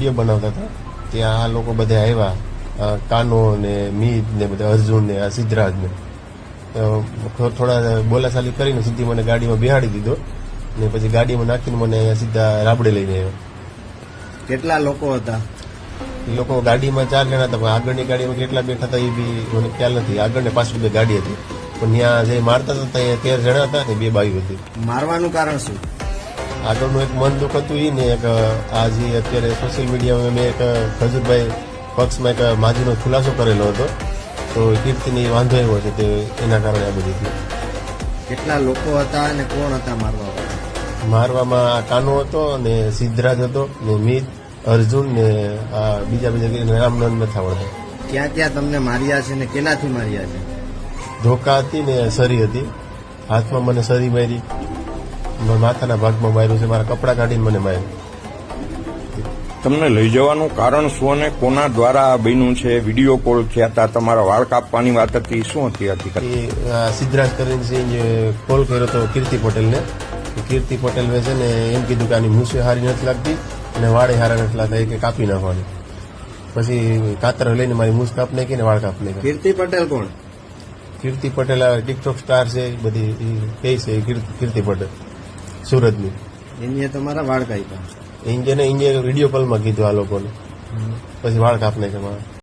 Video બનાવતા હતા ત્યાં આ લોકો બધા આવ્યા, કાનો ને મીત ને બધા અર્જુન ને આ સિદ્ધરાજ ને થોડા બોલાચાલી કરીને સીધી મને ગાડીમાં બેહાડી દીધો ને પછી ગાડીમાં નાખીને મને અહીંયા સીધા રાબડે લઈને આવ્યો. કેટલા લોકો હતા? એ લોકો ગાડીમાં 4 જણા હતા, પણ આગળની ગાડીમાં કેટલા બેઠા હતા એ બી મને ખ્યાલ નથી. આગળ ને પાછળ 2 ગાડી હતી, પણ ત્યાં જે મારતા હતા ત્યાં 13 જણા હતા ને 2 બાઈઓ હતી. મારવાનું કારણ શું? આગળનું એક મન દુઃખ હતું એ ને એક આ જે અત્યારે સોશિયલ મીડિયામાં મેં એક ખજૂરભાઈ પક્ષમાં એક માજીનો ખુલાસો કરેલો હતો, તો કીર્તિની વાંધો એવો છે તે એના કારણે આ બધી થયું. કેટલા લોકો હતા અને કોણ હતા મારવામાં? કાનો હતો ને સિદ્ધરાજ હતો ને મીત, અર્જુન ને આ બીજા નામ નથી આવડતા. ક્યાં ક્યાં તમને માર્યા છે ને કેનાથી માર્યા છે? ધોકા હતી ને સરી હતી. હાથમાં મને સરી મારી, માથાના ભાગમાં માર્યું છે, મારા કપડા કાઢીને મને માર્યું. તમને લઈ જવાનું કારણ શું અને કોના દ્વારા બન્યું છે? વિડીયો કોલ થયા હતા, તમારા વાળ કાપવાની વાત હતી, શું હતી હકીકત? સિદ્ધરાજ કરીને કોલ કર્યો હતો કીર્તિ પટેલને. કીર્તિ પટેલ છે ને એમ કીધું કે આની મૂછે હારી નથી લાગતી અને વાળે હારા નથી લાગતા, કે કાપી નાખવાની. પછી કાતર લઈને મારી મૂછ કાપ નાખી ને વાળ કાપ નાખી. કીર્તિ પટેલ કોણ? કીર્તિ પટેલ ટિકટોક સ્ટાર છે, બધી કઈ છે કીર્તિ પટેલ સુરતની. એને તમારા વાળ કાપ્યા? ઇન્જિને વિડીયો કોલમાં કીધું આ લોકોને, પછી વાળ કાપ નાખ્યા મારા.